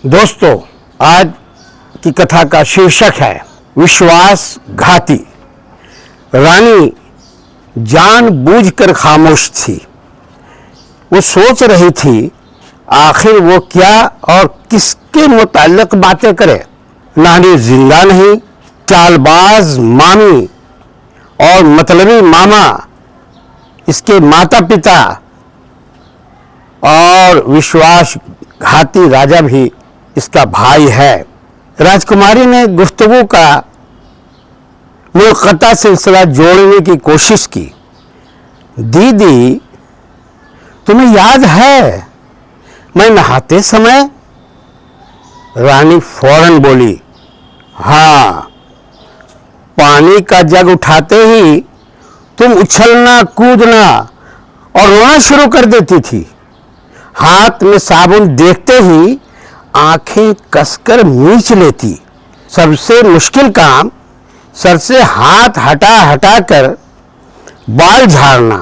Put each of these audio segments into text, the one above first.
दोस्तों, आज की कथा का शीर्षक है विश्वासघाती। रानी जानबूझकर खामोश थी। वो सोच रही थी आखिर वो क्या और किसके मुताल्लिक बातें करे। नानी जिंदा नहीं, चालबाज मामी और मतलबी मामा इसके माता पिता और विश्वासघाती राजा भी इसका भाई है। राजकुमारी ने गुफ्तगू का मुल्क़ता सिलसिला जोड़ने की कोशिश की। दीदी, तुम्हें याद है मैं नहाते समय? रानी फौरन बोली, हाँ। पानी का जग उठाते ही तुम उछलना कूदना और रोना शुरू कर देती थी। हाथ में साबुन देखते ही आंखें कसकर मींच लेती। सबसे मुश्किल काम सर से हाथ हटा हटा कर बाल झाड़ना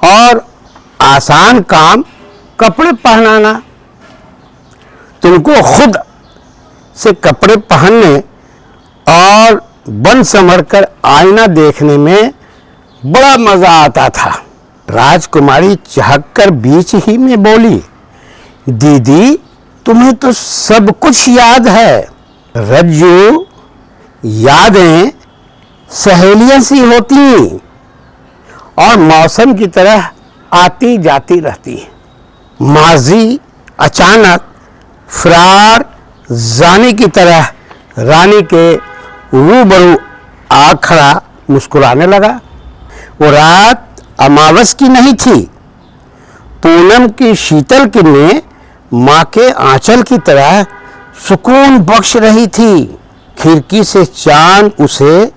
और आसान काम कपड़े पहनाना। तुमको खुद से कपड़े पहनने और बन संवर कर आईना देखने में बड़ा मजा आता था। राजकुमारी चहककर बीच ही में बोली, दीदी, तुम्हें तो सब कुछ याद है। रज्जू, यादें सहेलियां सी होती और मौसम की तरह आती जाती रहती। माजी अचानक फरार जाने की तरह रानी के रूबरू आ खड़ा मुस्कुराने लगा। वो रात अमावस की नहीं थी। पूनम की शीतल किरणें माँ के आंचल की तरह सुकून बख्श रही थी। खिड़की से चांद उसे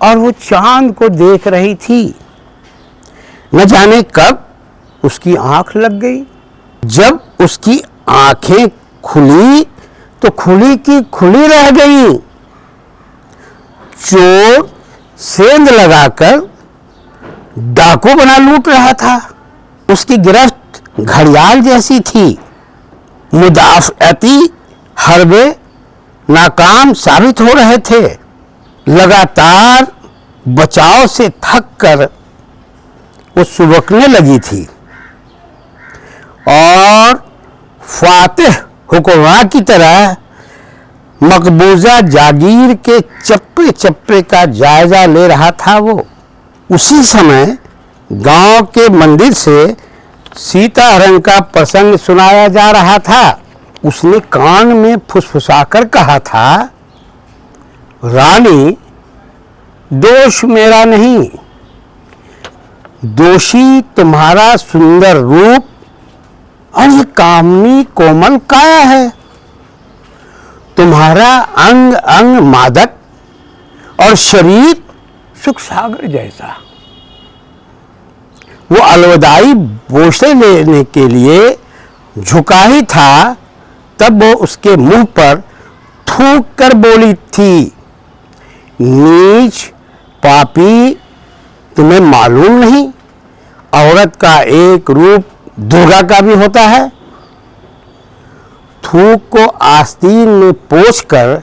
और वो चांद को देख रही थी। न जाने कब उसकी आंख लग गई। जब उसकी आंखें खुली तो खुली की खुली रह गई। चोर सेंध लगाकर डाकू बना लूट रहा था। उसकी गिरफ्त घड़ियाल जैसी थी। मुदाफ़अती हरबे नाकाम साबित हो रहे थे। लगातार बचाव से थक कर वो सुबकने लगी थी और फातिह हुक्मरान की तरह मकबूजा जागीर के चप्पे चप्पे का जायजा ले रहा था। वो उसी समय गांव के मंदिर से सीताहरण का प्रसंग सुनाया जा रहा था। उसने कान में फुसफुसाकर कहा था, रानी, दोष मेरा नहीं, दोषी तुम्हारा सुंदर रूप और ये कामनी कोमल काया है। तुम्हारा अंग अंग मादक और शरीर सुख सागर जैसा। वो अलविदाई बोसे लेने के लिए झुका ही था, तब वो उसके मुंह पर थूक कर बोली थी, नीच पापी, तुम्हें मालूम नहीं औरत का एक रूप दुर्गा का भी होता है। थूक को आस्तीन में पोंछकर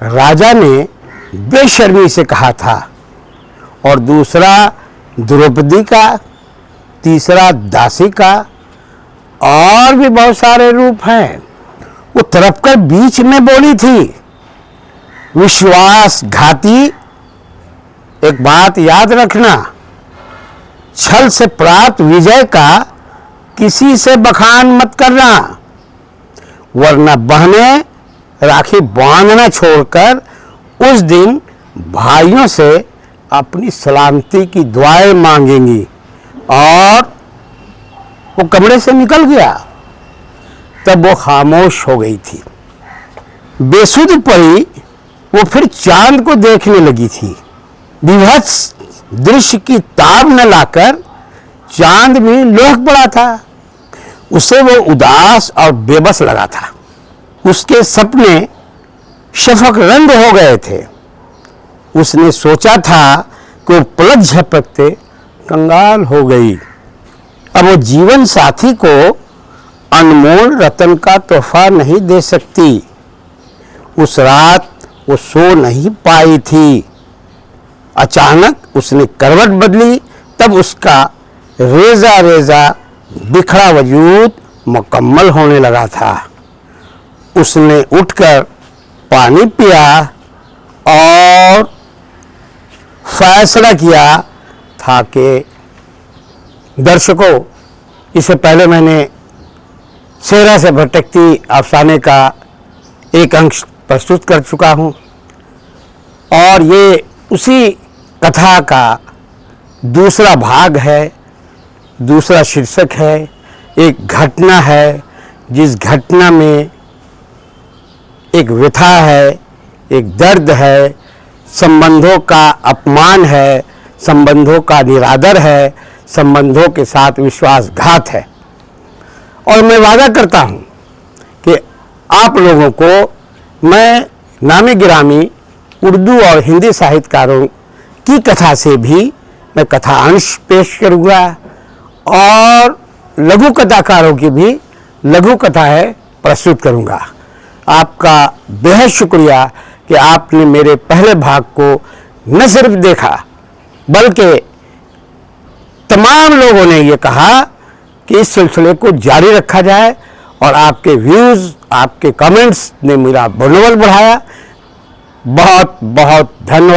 राजा ने बेशर्मी से कहा था। और दूसरा द्रौपदी का, तीसरा दासी का, और भी बहुत सारे रूप हैं। वो तरफकर बीच में बोली थी, विश्वासघाती, एक बात याद रखना, छल से प्राप्त विजय का किसी से बखान मत करना, वरना बहनें राखी बांधना छोड़कर उस दिन भाइयों से अपनी सलामती की दुआएं मांगेंगी। और वो कमरे से निकल गया। तब वो खामोश हो गई थी। बेसुध पड़ी वो फिर चांद को देखने लगी थी। विभत्स दृश्य की ताब न लाकर चांद भी लोह पड़ा था। उसे वो उदास और बेबस लगा था। उसके सपने शफक रंग हो गए थे। उसने सोचा था कि वो पलक झपकते कंगाल हो गई। अब वो जीवन साथी को अनमोल रतन का तोहफा नहीं दे सकती। उस रात वो सो नहीं पाई थी। अचानक उसने करवट बदली, तब उसका रेजा रेजा बिखरा वजूद मुकम्मल होने लगा था। उसने उठकर पानी पिया और फैसला किया था कि दर्शकों, इससे पहले मैंने सेहरा से भटकती अफसाने का एक अंश प्रस्तुत कर चुका हूँ और ये उसी कथा का दूसरा भाग है, दूसरा शीर्षक है। एक घटना है जिस घटना में एक व्यथा है, एक दर्द है, संबंधों का अपमान है, संबंधों का निरादर है, संबंधों के साथ विश्वासघात है। और मैं वादा करता हूँ कि आप लोगों को मैं नामी गिरामी उर्दू और हिंदी साहित्यकारों की कथा से भी मैं कथा अंश पेश करूँगा और लघु कथाकारों की भी लघु कथाएँ प्रस्तुत करूँगा। आपका बेहद शुक्रिया कि आपने मेरे पहले भाग को न सिर्फ देखा बल्कि तमाम लोगों ने ये कहा कि इस सिलसिले को जारी रखा जाए और आपके व्यूज़, आपके कमेंट्स ने मेरा मनोबल बढ़ाया। बहुत बहुत धन्यवाद।